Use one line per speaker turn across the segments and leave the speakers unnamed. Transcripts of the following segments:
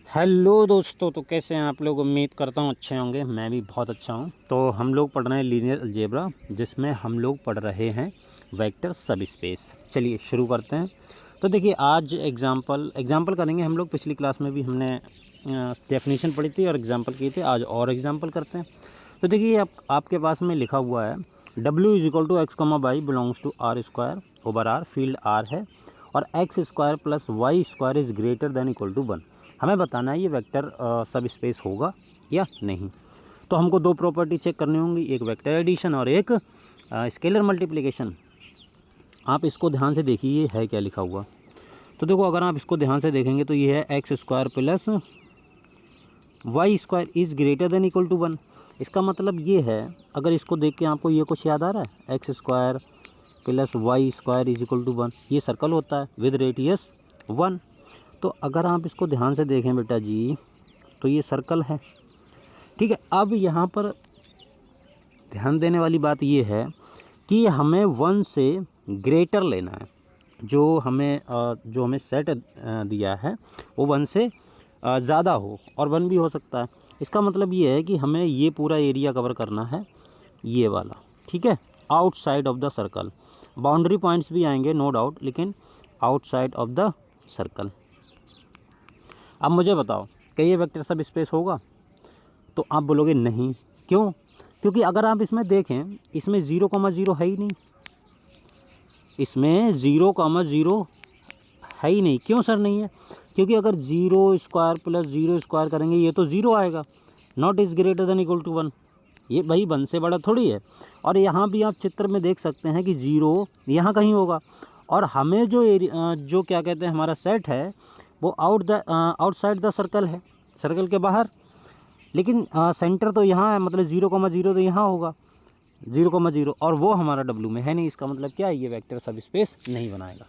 Hello दोस्तों, तो कैसे हैं आप लोग। उम्मीद करता हूँ अच्छे होंगे। मैं भी बहुत अच्छा हूँ। तो हम लोग पढ़ रहे हैं लीनियर अलजेब्रा, जिसमें हम लोग पढ़ रहे हैं वेक्टर सब स्पेस। चलिए शुरू करते हैं। तो देखिए, आज एग्जाम्पल करेंगे हम लोग। पिछली क्लास में भी हमने डेफिनेशन पढ़ी थी और एग्जाम्पल किए थे। आज और एग्जाम्पल करते हैं। तो देखिए, आपके पास में लिखा हुआ है W is equal to x comma y belongs to R square over R. Field R है और x square plus y square is greater than equal to 1। हमें बताना है ये वेक्टर सब स्पेस होगा या नहीं। तो हमको दो प्रॉपर्टी चेक करनी होंगी, एक वेक्टर एडिशन और एक स्केलर मल्टीप्लिकेशन। आप इसको ध्यान से देखिए, ये है क्या लिखा हुआ। तो देखो, अगर आप इसको ध्यान से देखेंगे तो ये है x square plus y square is greater than equal to 1। इसका मतलब ये है, अगर इसको देख के आपको ये कुछ याद आ रहा है, x square plus y square is equal to 1, ये सर्कल होता है विद रेडियस 1। तो अगर आप इसको ध्यान से देखें बेटा जी, तो ये सर्कल है, ठीक है। अब यहाँ पर ध्यान देने वाली बात ये है कि हमें 1 से ग्रेटर लेना है। जो हमें सेट दिया है वो 1 से ज़्यादा हो, और 1 भी हो सकता है। इसका मतलब ये है कि हमें ये पूरा एरिया कवर करना है, ये वाला, ठीक है, outside of the circle. Boundary points भी आएंगे नो डाउट, लेकिन आउटसाइड ऑफ द सर्कल। अब मुझे बताओ कि ये वेक्टर सब स्पेस होगा? तो आप बोलोगे नहीं। क्यों? क्योंकि अगर आप इसमें देखें, इसमें 0,0 है ही नहीं। इसमें 0,0 है ही नहीं। क्यों सर नहीं है? क्योंकि अगर 0 स्क्वायर प्लस 0 स्क्वायर करेंगे, ये तो 0 आएगा। Not is greater than equal to 1। ये भाई 1 से बड़ा थोड़ी है। और यहाँ भी आप चित्र में देख सकते हैं कि 0 यहाँ कहीं होगा। और हमें जो क्या कहते हैं, हमारा सेट है वो आउटसाइड द सर्कल है, सर्कल के बाहर। लेकिन सेंटर तो यहाँ है, मतलब 0,0 तो यहाँ होगा, 0,0, और वो हमारा W में है नहीं। इसका मतलब क्या है, ये वेक्टर सब स्पेस नहीं बनाएगा।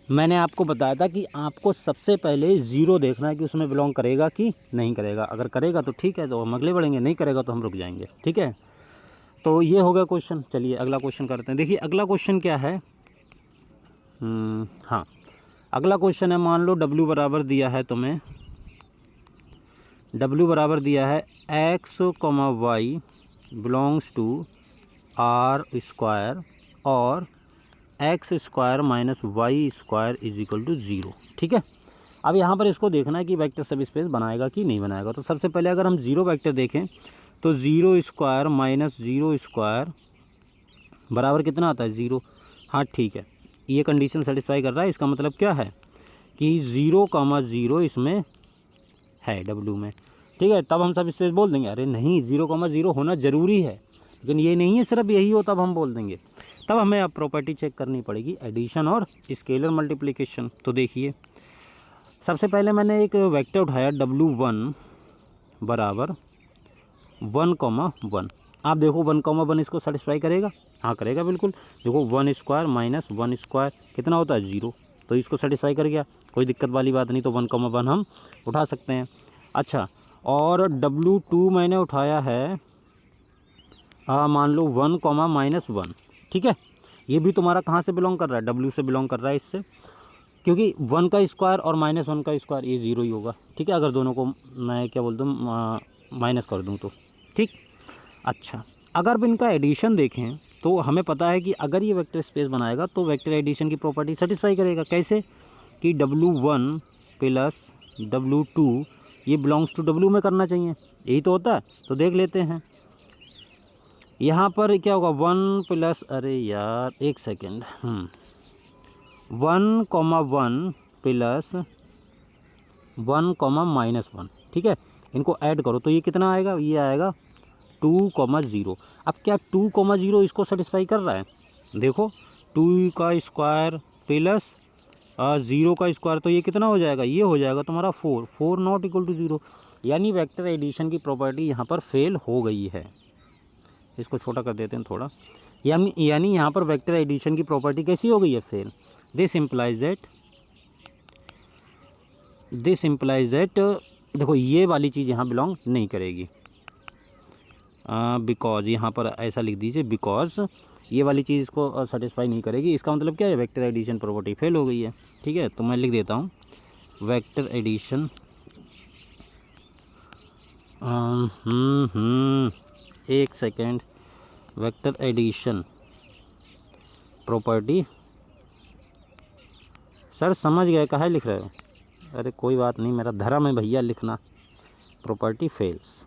मैंने आपको बताया था कि आपको सबसे पहले 0 देखना है कि उसमें बिलोंग करेगा कि नहीं करेगा। अगर करेगा तो ठीक है, तो हम अगले बढ़ेंगे, नहीं करेगा तो हम रुक जाएंगे, ठीक है। तो ये हो गया क्वेश्चन। चलिए अगला क्वेश्चन करते हैं। देखिए अगला क्वेश्चन क्या है। हाँ, अगला क्वेश्चन है, मान लो W बराबर दिया है तुम्हें, W बराबर दिया है x comma y belongs to R square और x square minus y square is equal to 0, ठीक है। अब यहाँ पर इसको देखना है कि वेक्टर सब स्पेस बनाएगा कि नहीं बनाएगा। तो सबसे पहले अगर हम 0 वेक्टर देखें तो 0 स्क्वायर माइनस 0 स्क्वायर बराबर कितना आता है, 0। हाँ ठीक है, ये कंडीशन सेटिस्फाई कर रहा है। इसका मतलब क्या है कि 0,0 इसमें है W में, ठीक है। तब हम सब स्पेस बोल देंगे। अरे नहीं, 0,0 होना ज़रूरी है, लेकिन ये नहीं है सिर्फ यही हो तब हम बोल देंगे। तब हमें अब प्रॉपर्टी चेक करनी पड़ेगी, एडिशन और स्केलर मल्टीप्लिकेशन। तो देखिए, सबसे पहले मैंने एक वेक्टर उठाया W1 बराबर 1,1। आप देखो 1,1 इसको सेटिस्फाई करेगा? हाँ करेगा, बिल्कुल। देखो 1 स्क्वायर माइनस 1 स्क्वायर कितना होता है, 0। तो इसको सेटिस्फाई कर गया, कोई दिक्कत वाली बात नहीं। तो 1,1 हम उठा सकते हैं। अच्छा, और W2 मैंने उठाया है मान लो 1,-1, ठीक है। ये भी तुम्हारा कहाँ से बिलोंग कर रहा है, W से बिलोंग कर रहा है, इससे, क्योंकि 1 का स्क्वायर और -1 का स्क्वायर ये 0 ही होगा, ठीक है। अगर दोनों को मैं क्या बोल दूँ, माइनस कर दूँ तो, ठीक। अच्छा, अगर इनका एडिशन देखें तो हमें पता है कि अगर ये वेक्टर स्पेस बनाएगा तो वेक्टर एडिशन की प्रॉपर्टी सेटिस्फाई करेगा। कैसे? कि W1 प्लस W2 ये बिलोंग्स टू W में करना चाहिए, यही तो होता है। तो देख लेते हैं यहाँ पर क्या होगा, 1 प्लस, अरे यार एक सेकेंड, 1,1 प्लस 1,-1, ठीक है। इनको ऐड करो तो ये कितना आएगा, ये आएगा 2,0। अब क्या 2,0 इसको सेटिस्फाई कर रहा है? देखो 2 का स्क्वायर प्लस 0 का स्क्वायर, तो ये कितना हो जाएगा, ये हो जाएगा तुम्हारा 4 नॉट इक्वल टू 0। यानी वेक्टर एडिशन की प्रॉपर्टी यहाँ पर फेल हो गई है। इसको छोटा कर देते हैं थोड़ा। यानी यहाँ पर वेक्टर एडिशन की प्रॉपर्टी कैसी हो गई है, फेल। दिस इम्प्लाइज दैट देखो ये वाली चीज़ यहाँ बिलोंग नहीं करेगी, बिकॉज यहाँ पर ऐसा लिख दीजिए, बिकॉज ये वाली चीज़ इसको सेटिस्फाई नहीं करेगी। इसका मतलब क्या है, वेक्टर एडिशन प्रॉपर्टी फेल हो गई है, ठीक है। तो मैं लिख देता हूँ वेक्टर एडिशन, एक second, vector addition property. Sir समझ गए, कहाँ लिख रहे हो? अरे कोई बात नहीं, मेरा धर्म है भैया लिखना। प्रॉपर्टी फेल्स,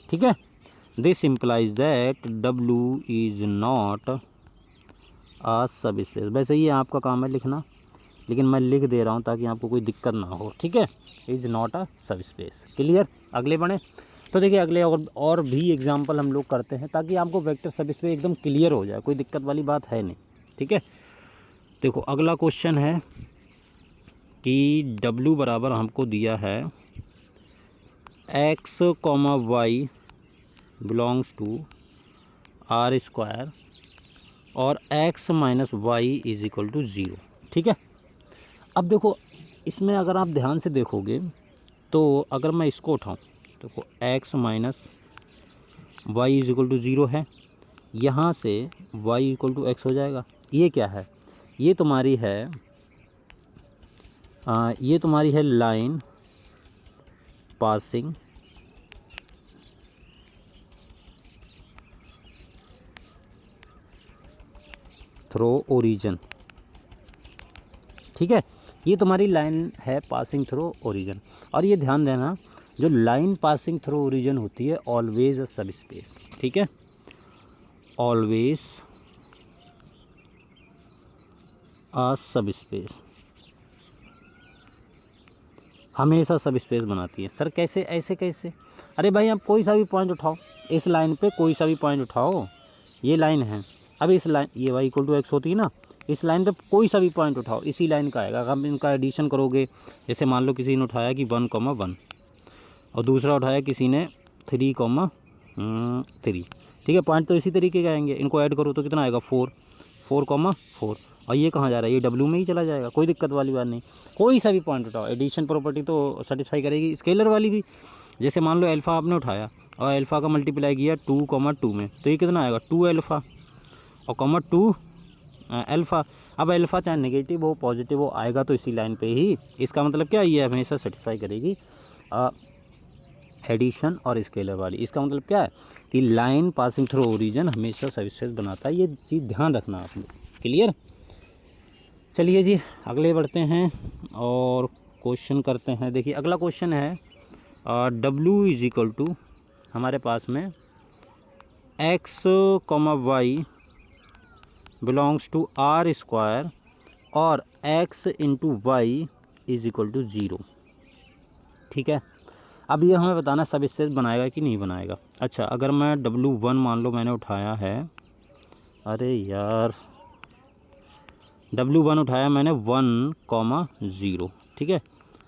ठीक है। This implies that W is not a subspace. वैसे ये आपका काम है लिखना, लेकिन मैं लिख दे रहा हूँ ताकि आपको कोई दिक्कत ना हो, ठीक है। इज़ नॉट आ सब स्पेस। क्लियर? अगले बढ़ें। तो देखिए अगले और भी एग्जाम्पल हम लोग करते हैं ताकि आपको वेक्टर सब स्पेस एकदम क्लियर हो जाए, कोई दिक्कत वाली बात है नहीं, ठीक है। देखो अगला क्वेश्चन है कि W बराबर हमको दिया है x, y belongs to R square और x minus y is equal to 0, ठीक है। अब देखो इसमें अगर आप ध्यान से देखोगे तो अगर मैं इसको उठाऊँ तो x minus y is equal to 0 है, यहाँ से y इक्वल टू एक्स हो जाएगा। ये क्या है? ये तुम्हारी है लाइन पासिंग थ्रू ओरिजिन, ठीक है। ये तुम्हारी लाइन है पासिंग थ्रू ओरिजिन। और ये ध्यान देना, जो लाइन पासिंग थ्रू ओरिजिन होती है ऑलवेज अ सब स्पेस, ठीक है। ऑलवेज अ सब स्पेस, हमेशा सब स्पेस बनाती है। सर कैसे, ऐसे कैसे? अरे भाई आप कोई सा भी पॉइंट उठाओ, इस लाइन पे कोई सा भी पॉइंट उठाओ, ये लाइन है। अब इस लाइन, ये y इक्वल टू एक्स होती है ना, इस लाइन पे कोई सा भी पॉइंट उठाओ, इसी लाइन का आएगा। अगर इनका एडिशन करोगे, जैसे मान लो किसी ने उठाया कि 1,1 और दूसरा उठाया किसी ने 3,3, ठीक है। पॉइंट तो इसी तरीके के आएंगे, इनको ऐड करो तो कितना आएगा 4,4 और ये कहाँ जा रहा है? ये W में ही चला जाएगा, कोई दिक्कत वाली बात नहीं। कोई सा भी पॉइंट उठाओ, एडिशन प्रॉपर्टी तो सेटिस्फाई करेगी, स्केलर वाली भी। जैसे मान लो अल्फ़ा आपने उठाया और अल्फ़ा का मल्टीप्लाई किया 2,2 में, तो ये कितना आएगा 2 अल्फ़ा और 2 अल्फ़ा। अब अल्फ़ा चाहे नेगेटिव हो पॉजिटिव हो, आएगा तो इसी लाइन पे ही। इसका मतलब क्या, ये हमेशा सेटिस्फाई करेगी एडिशन और स्केलर वाली। इसका मतलब क्या है कि लाइन पासिंग थ्रू ओरिजिन हमेशा सब स्पेस बनाता है, ये चीज़ ध्यान रखना आप लोग। क्लियर? चलिए जी अगले बढ़ते हैं और क्वेश्चन करते हैं। देखिए अगला क्वेश्चन है W इज इक्वल टू हमारे पास में x, y belongs to R square और x into y is equal to 0, ठीक है। अब ये हमें बताना सब स्पेस बनाएगा कि नहीं बनाएगा। अच्छा अगर मैं W1 मान लो मैंने उठाया है, अरे यार W1 उठाया मैंने 1,0, ठीक है।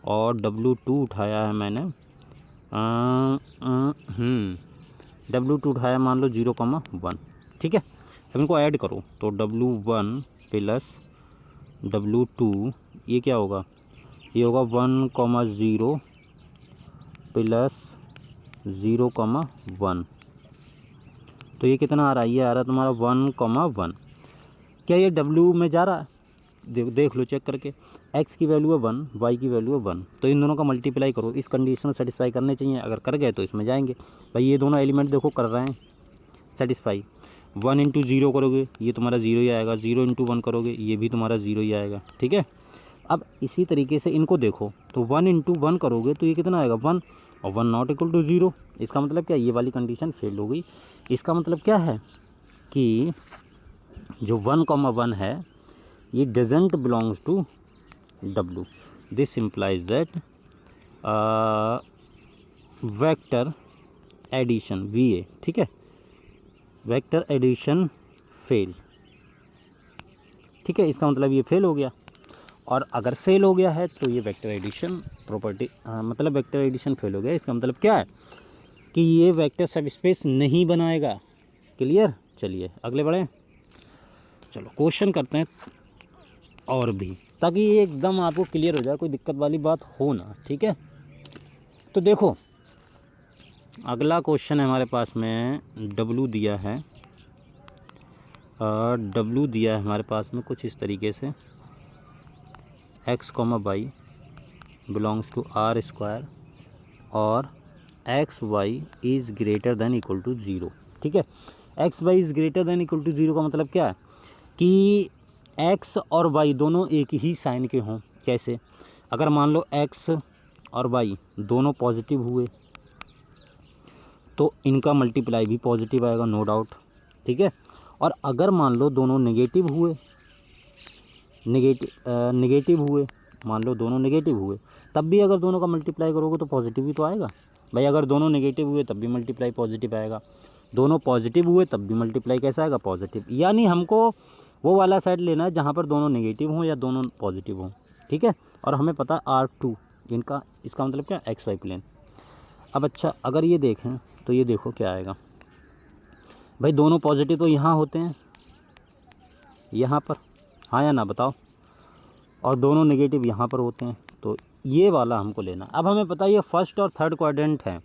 और W2 उठाया है मैंने W2 उठाया मान लो 0,1, ठीक है। अब इनको ऐड करो तो W1 प्लस W2 ये क्या होगा? ये होगा 1,0 प्लस 0,1, तो ये कितना आ रहा है? ये आ रहा है तुम्हारा 1,1। क्या ये W में जा रहा है? देख लो चेक करके, x की वैल्यू है 1, y की वैल्यू है 1, तो इन दोनों का मल्टीप्लाई करो, इस कंडीशन को सेटिस्फाई करने चाहिए। अगर कर गए तो इसमें जाएंगे। भाई ये दोनों एलिमेंट देखो कर रहे हैं सेटिस्फाई। 1 इंटू 0 करोगे ये तुम्हारा 0 ही आएगा, 0 इंटू 1 करोगे ये भी तुम्हारा 0 ही आएगा, ठीक है। अब इसी तरीके से इनको देखो तो 1 इंटू 1 करोगे तो ये कितना आएगा 1 और 1 नॉट इक्वल टू 0। इसका मतलब क्या, ये वाली कंडीशन फेल हो गई। इसका मतलब क्या है कि जो 1,1 है ये doesn't belongs to W। This implies that vector addition VA, ठीक है, वेक्टर एडिशन फेल, ठीक है। इसका मतलब ये फेल हो गया। और अगर फेल हो गया है तो ये वेक्टर एडिशन प्रॉपर्टी मतलब वेक्टर एडिशन फेल हो गया। इसका मतलब क्या है कि ये वेक्टर सब स्पेस नहीं बनाएगा। क्लियर? चलिए अगले बढ़ें। चलो क्वेश्चन करते हैं और भी, ताकि ये एकदम आपको क्लियर हो जाए, कोई दिक्कत वाली बात हो ना, ठीक है। तो देखो अगला क्वेश्चन है हमारे पास में, W दिया है, W दिया है हमारे पास में कुछ इस तरीके से x comma y belongs to R square और x y is greater than equal to zero. ठीक है, x y is greater than equal to zero का मतलब क्या है कि एक्स और वाई दोनों एक ही साइन के हों। कैसे? अगर मान लो एक्स और वाई दोनों पॉजिटिव हुए तो इनका मल्टीप्लाई भी पॉजिटिव आएगा, नो डाउट। ठीक है, और अगर मान लो दोनों नेगेटिव हुए, नेगेटिव हुए, मान लो दोनों नेगेटिव हुए, तब भी अगर दोनों का मल्टीप्लाई करोगे तो पॉजिटिव ही तो आएगा भाई। अगर दोनों नेगेटिव हुए तब भी मल्टीप्लाई पॉजिटिव आएगा, दोनों पॉजिटिव हुए तब भी मल्टीप्लाई कैसा आएगा? पॉजिटिव। यानी हमको वो वाला साइड लेना है जहाँ पर दोनों नेगेटिव हों या दोनों पॉजिटिव हों। ठीक है, और हमें पता है R2 इनका, इसका मतलब क्या? X y plane. अब अच्छा, अगर ये देखें तो ये देखो क्या आएगा भाई, दोनों पॉजिटिव तो यहाँ होते हैं, यहाँ पर, हाँ या ना बताओ, और दोनों नेगेटिव यहाँ पर होते हैं, तो ये वाला हमको लेना। अब हमें पता है ये फर्स्ट और थर्ड क्वाड्रेंट है,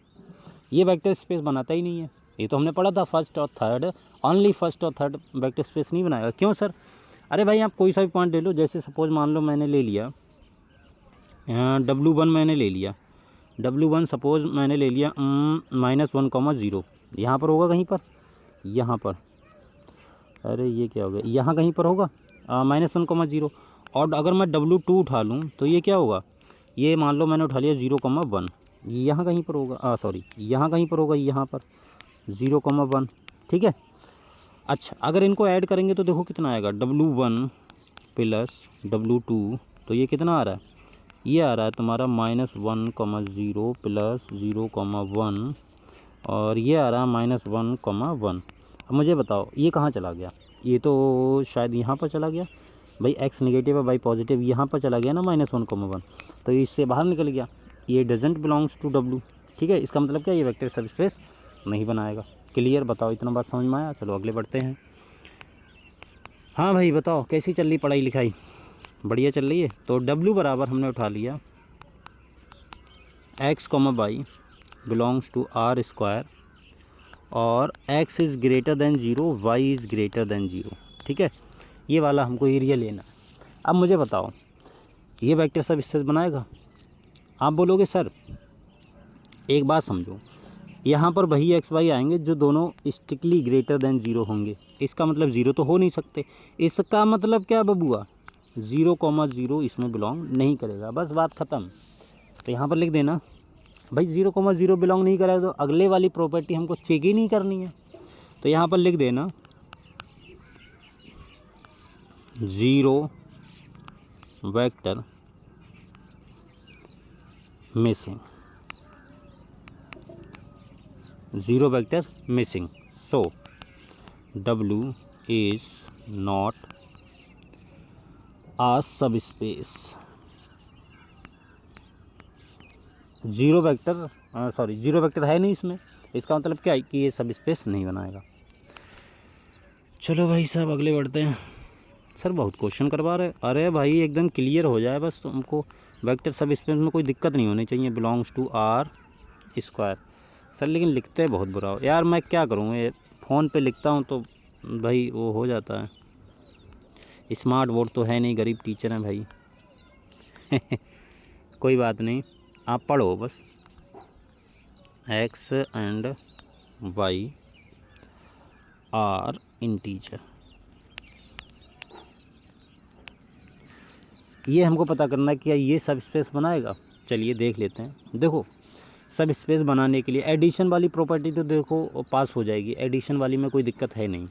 ये वेक्टर स्पेस बनाता ही नहीं है। ये तो हमने पढ़ा था, फर्स्ट और थर्ड, ओनली फर्स्ट और थर्ड वेक्टर स्पेस नहीं बनाएगा। क्यों सर? अरे भाई आप कोई सा भी पॉइंट ले लो, जैसे सपोज मान लो मैंने ले लिया W1, मैंने ले लिया W1, सपोज मैंने ले लिया -1,0, यहाँ पर होगा कहीं पर, यहाँ पर, अरे ये क्या हो गया, यहाँ कहीं पर होगा -1,0। और अगर मैं W2 उठा लूँ तो ये क्या होगा, ये मान लो मैंने उठा लिया 0,1, यहाँ कहीं पर होगा, सॉरी यहाँ कहीं पर होगा, यहाँ पर 0,1। ठीक है, अच्छा अगर इनको ऐड करेंगे तो देखो कितना आएगा, W1 प्लस W2, तो ये कितना आ रहा है, ये आ रहा है तुम्हारा -1,0 प्लस 0,1, और ये आ रहा है -1,1। अब मुझे बताओ ये कहाँ चला गया? ये तो शायद यहाँ पर चला गया भाई, एक्स नेगेटिव है, वाई पॉजिटिव, यहाँ पर चला गया ना -1,1, तो इससे बाहर निकल गया, ये डजेंट बिलोंग्स टू W। ठीक है, इसका मतलब क्या, ये वेक्टर सब स्पेस नहीं बनाएगा। क्लियर? बताओ इतना बात समझ में आया? चलो अगले बढ़ते हैं। हाँ भाई बताओ कैसी चल रही पढ़ाई लिखाई? बढ़िया चल रही है। तो W बराबर हमने उठा लिया x comma y belongs to R square और x is greater than 0, y is greater than 0। ठीक है, ये वाला हमको एरिया लेना है। अब मुझे बताओ ये वेक्टर सब स्पेस बनाएगा? आप बोलोगे सर एक बात समझो, यहाँ पर वही एक्स वाई आएंगे जो दोनों स्ट्रिक्टली ग्रेटर देन 0 होंगे। इसका मतलब 0 तो हो नहीं सकते। इसका मतलब क्या बबुआ, 0,0 इसमें बिलोंग नहीं करेगा, बस बात ख़त्म। तो यहाँ पर लिख देना भाई 0,0 बिलोंग नहीं करेगा, तो अगले वाली प्रॉपर्टी हमको चेक ही नहीं करनी है। तो यहाँ पर लिख देना 0 vector missing, 0 vector missing, so W is not a subspace. 0 vector, sorry 0 vector है नहीं इसमें, इसका मतलब क्या है कि ये सब स्पेस नहीं बनाएगा। चलो भाई साहब अगले बढ़ते हैं। सर बहुत क्वेश्चन करवा रहे, अरे भाई एकदम क्लियर हो जाए बस तुमको, वेक्टर सब स्पेस में कोई दिक्कत नहीं होनी चाहिए, belongs to R square. Sir लेकिन लिखते बहुत बुरा हो यार, मैं क्या करूँ, ये फ़ोन पे लिखता हूँ तो भाई वो हो जाता है, स्मार्ट बोर्ड तो है नहीं, गरीब टीचर हैं भाई। कोई बात नहीं, आप पढ़ो बस। X and y are integer, ये हमको पता करना है कि क्या ये सब स्पेस बनाएगा। चलिए देख लेते हैं। देखो सब स्पेस बनाने के लिए एडिशन वाली प्रॉपर्टी तो देखो पास हो जाएगी, एडिशन वाली में कोई दिक्कत है नहीं।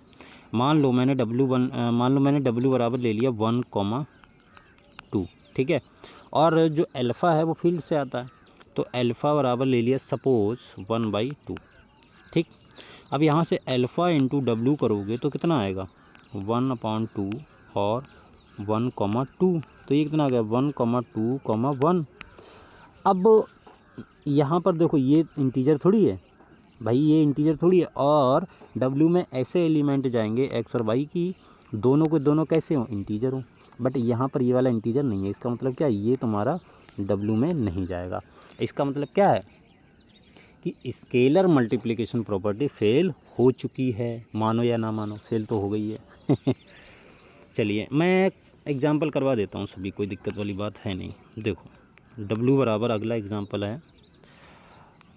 मान लो मैंने W बराबर ले लिया 1,2। ठीक है, और जो अल्फ़ा है वो फील्ड से आता है, तो अल्फ़ा बराबर ले लिया सपोज 1/2। ठीक, अब यहाँ से अल्फ़ा इंटू W करोगे तो कितना आएगा 1/2 और 1,2, तो ये कितना आ गया 1,2,1। अब यहाँ पर देखो ये इंटीजर थोड़ी है भाई, ये इंटीजर थोड़ी है, और W में ऐसे एलिमेंट जाएंगे x और y की दोनों के दोनों कैसे हों, इंटीजर हों, बट यहाँ पर ये वाला इंटीजर नहीं है। इसका मतलब क्या है, ये तुम्हारा W में नहीं जाएगा। इसका मतलब क्या है कि स्केलर मल्टीप्लिकेशन प्रॉपर्टी फेल हो चुकी है, मानो या ना मानो, फेल तो हो गई है। चलिए मैं एग्जाम्पल करवा देता हूँ सभी, कोई दिक्कत वाली बात है नहीं। देखो W बराबर, अगला एग्जाम्पल है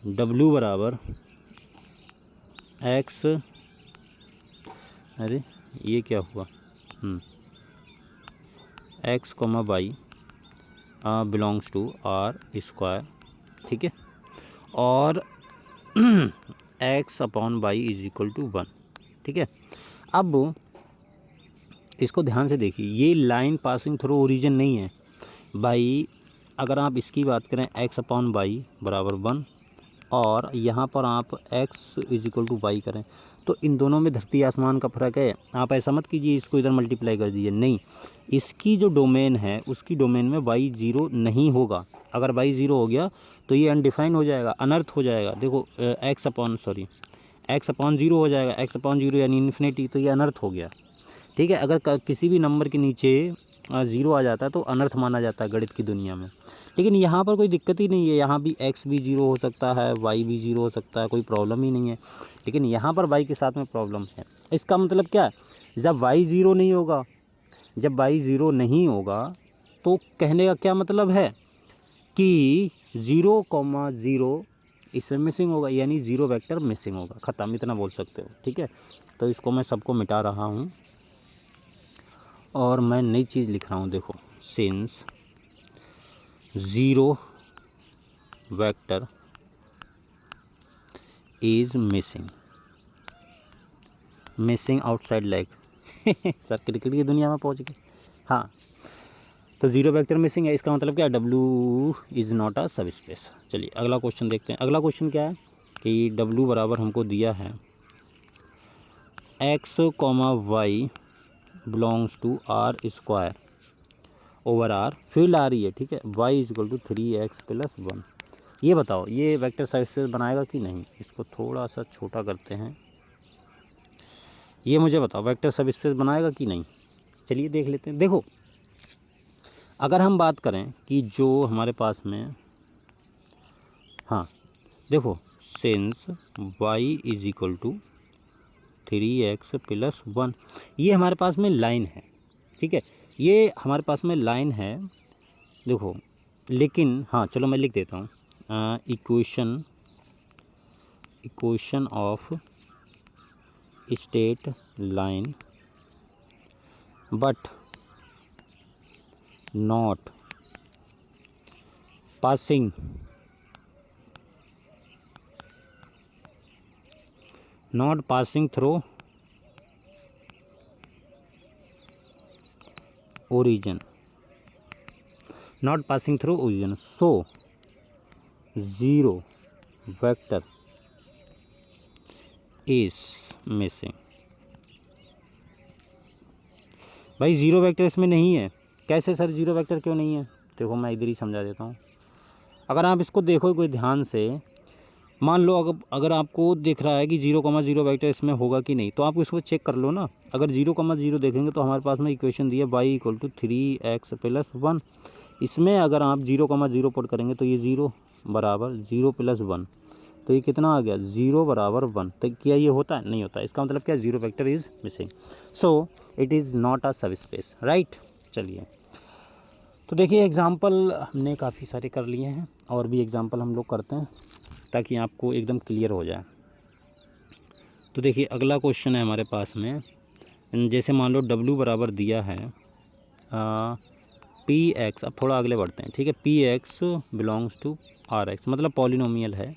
W बराबर x, अरे ये क्या हुआ, x, y belongs to R², ठीक है, और x/y इज इक्वल टू 1, ठीक है। अब इसको ध्यान से देखिए, ये लाइन पासिंग थ्रू ओरिजिन नहीं है भाई। अगर आप इसकी बात करें x/y बराबर 1 और यहाँ पर आप x is equal to y करें, तो इन दोनों में धरती आसमान का फ़र्क है। आप ऐसा मत कीजिए इसको इधर मल्टीप्लाई कर दीजिए, नहीं, इसकी जो डोमेन है उसकी डोमेन में y 0 नहीं होगा। अगर y 0 हो गया तो ये अनडिफाइन हो जाएगा, अनर्थ हो जाएगा। देखो x/0 हो जाएगा, x/0 यानी इन्फिनिटी, तो ये अनर्थ हो गया, ठीक है। अगर किसी भी नंबर के नीचे 0 आ जाता है तो अनर्थ माना जाता है गणित की दुनिया में। लेकिन यहाँ पर कोई दिक्कत ही नहीं है, यहाँ भी x भी 0 हो सकता है, y भी 0 हो सकता है, कोई प्रॉब्लम ही नहीं है। लेकिन यहाँ पर y के साथ में प्रॉब्लम है। इसका मतलब क्या है, जब y 0 नहीं होगा, जब y 0 नहीं होगा तो कहने का क्या मतलब है कि 0,0 इसमें मिसिंग होगा, यानी 0 वेक्टर मिसिंग होगा, ख़त्म, इतना बोल सकते हो, ठीक है। तो इसको मैं सबको मिटा रहा हूँ और मैं नई चीज़ लिख रहा हूँ। देखो, since 0 vector is missing outside leg sir cricket की दुनिया में पहुँच गए। हाँ, तो 0 वेक्टर मिसिंग है, इसका मतलब क्या है, W इज़ नॉट अ सब स्पेस। चलिए अगला क्वेश्चन देखते हैं। अगला क्वेश्चन क्या है कि W बराबर हमको दिया है x, y belongs to R² over R, field आ रही है, ठीक है, y is equal to 3x + 1। ये बताओ ये वेक्टर सब स्पेस बनाएगा कि नहीं। इसको थोड़ा सा छोटा करते हैं, ये मुझे बताओ वेक्टर सब स्पेस बनाएगा कि नहीं। चलिए देख लेते हैं। देखो अगर हम बात करें कि जो हमारे पास में, हाँ देखो, since y is equal to 3x + 1, ये हमारे पास में लाइन है, ठीक है, ये हमारे पास में लाइन है। देखो लेकिन हाँ चलो मैं लिख देता हूँ, equation of straight line but not passing through origin, so 0 vector is missing। भाई 0 वेक्टर इसमें नहीं है। कैसे सर 0 वेक्टर क्यों नहीं है? देखो मैं इधर ही समझा देता हूँ। अगर आप इसको देखो कोई ध्यान से, मान लो अगर आपको दिख रहा है कि 0,0 वेक्टर इसमें होगा कि नहीं, तो आप इसको चेक कर लो ना। अगर 0,0 देखेंगे तो हमारे पास में इक्वेशन दी है y इक्वल टू 3x + 1। इसमें अगर आप 0,0 पुट करेंगे तो ये 0 बराबर 0 + 1, तो ये कितना आ गया, 0 बराबर 1। तो क्या ये होता है? नहीं होता। इसका मतलब क्या, 0 vector is missing, so it is not a सब स्पेस, राइट। चलिए तो देखिए एग्ज़ाम्पल हमने काफ़ी सारे कर लिए हैं, और भी एग्ज़ाम्पल हम लोग करते हैं ताकि आपको एकदम क्लियर हो जाए। तो देखिए अगला क्वेश्चन है हमारे पास में, जैसे मान लो W बराबर दिया है PX, अब थोड़ा अगले बढ़ते हैं, ठीक है, PX बिलोंग्स टू RX, मतलब पॉलिनोमियल है,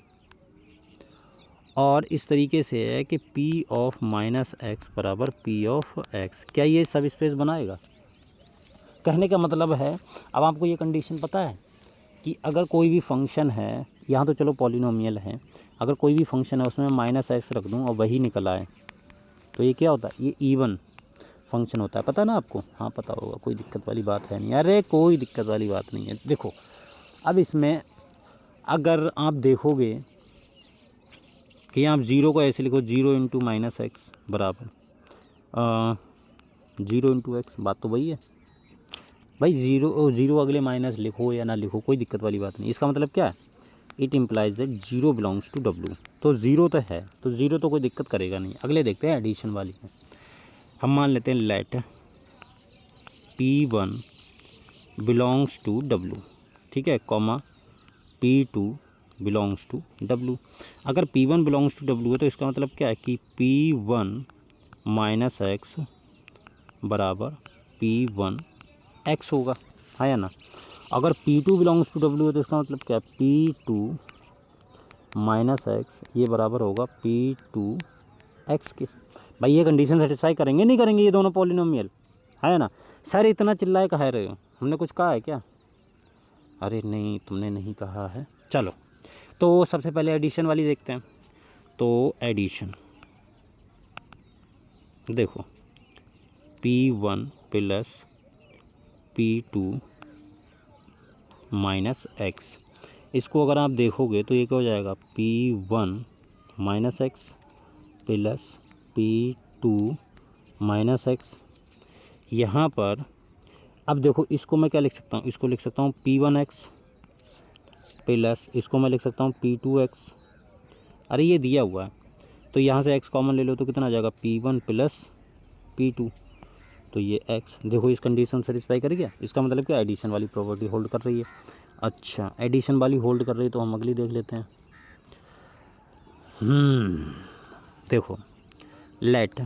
और इस तरीके से है कि P(-x) बराबर P(x). क्या ये सब स्पेस बनाएगा? कहने का मतलब है, अब आपको ये कंडीशन पता है कि अगर कोई भी फंक्शन है, यहाँ तो चलो पॉलिनोमियल है, अगर कोई भी फंक्शन है उसमें -x रख दूँ और वही निकल आए, तो ये क्या होता है, ये इवन फंक्शन होता है। पता ना आपको? हाँ पता होगा, कोई दिक्कत वाली बात है नहीं। अरे कोई दिक्कत वाली बात नहीं है। देखो अब इसमें अगर आप देखोगे कि आप 0 को ऐसे लिखो, 0 × -x बराबर 0 × x, बात तो वही है भाई। 0 अगले माइनस लिखो या ना लिखो, कोई दिक्कत वाली बात नहीं। इसका मतलब क्या है, it implies that 0 belongs to W। तो 0 तो है, तो 0 तो कोई दिक्कत करेगा नहीं। अगले देखते हैं एडिशन वाली में। हम मान लेते हैं late P1 belongs to W, ठीक है, comma P2 belongs to W। अगर P1 बिलोंग्स टू W है तो इसका मतलब क्या है कि P1 माइनस एक्स बराबर P1 x होगा, है या ना। अगर P2 बिलोंग्स टू W है तो इसका मतलब क्या है, P2 माइनस एक्स ये बराबर होगा P2 x के। भाई ये कंडीशन सेटिस्फाई करेंगे नहीं करेंगे ये दोनों पॉलिनोमियल, है ना। सर इतना चिल्लाए कह रहे हो, हमने कुछ कहा है क्या? अरे नहीं, तुमने नहीं कहा है। चलो तो सबसे पहले एडिशन वाली देखते हैं। तो एडिशन देखो, P1 plus P2 minus x, इसको अगर आप देखोगे तो ये क्या हो जाएगा, P1 minus x plus P2 minus x. यहाँ पर अब देखो इसको मैं क्या लिख सकता हूँ, इसको लिख सकता हूँ P1x प्लस इसको मैं लिख सकता हूँ P2x। अरे ये दिया हुआ है तो यहाँ से x कॉमन ले लो तो कितना आ जाएगा, P1 प्लस P2, तो ये x। देखो इस कंडीशन सेटिस्फाई कर गया, इसका मतलब क्या, एडिशन वाली प्रॉपर्टी होल्ड कर रही है। अच्छा एडिशन वाली होल्ड कर रही है तो हम अगली देख लेते हैं। देखो let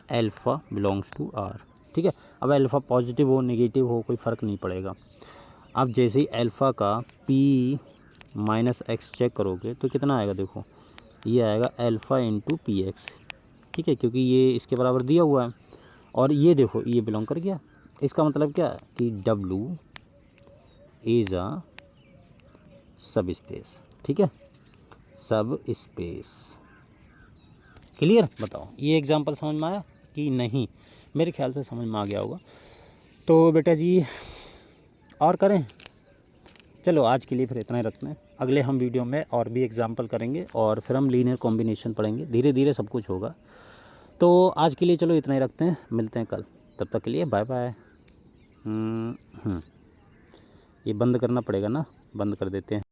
alpha belongs to R, ठीक है। अब अल्फ़ा पॉजिटिव हो नेगेटिव हो कोई फ़र्क नहीं पड़ेगा। अब जैसे ही अल्फ़ा का P माइनस एक्स चेक करोगे तो कितना आएगा, देखो ये आएगा अल्फ़ा इंटू PX, ठीक है, क्योंकि ये इसके बराबर दिया हुआ है। और ये देखो ये बिलोंग कर गया, इसका मतलब क्या है कि W इज़ अ सब स्पेस, ठीक है, सब स्पेस। क्लियर? बताओ ये एग्जांपल समझ में आया कि नहीं? मेरे ख्याल से समझ में आ गया होगा। तो बेटा जी और करें? चलो आज के लिए फिर इतना ही रखते हैं, अगले हम वीडियो में और भी एग्जांपल करेंगे और फिर हम लीनियर कॉम्बिनेशन पढ़ेंगे, धीरे धीरे सब कुछ होगा। तो आज के लिए चलो इतना ही रखते हैं, मिलते हैं कल, तब तक के लिए बाय बाय। ये बंद करना पड़ेगा ना, बंद कर देते हैं।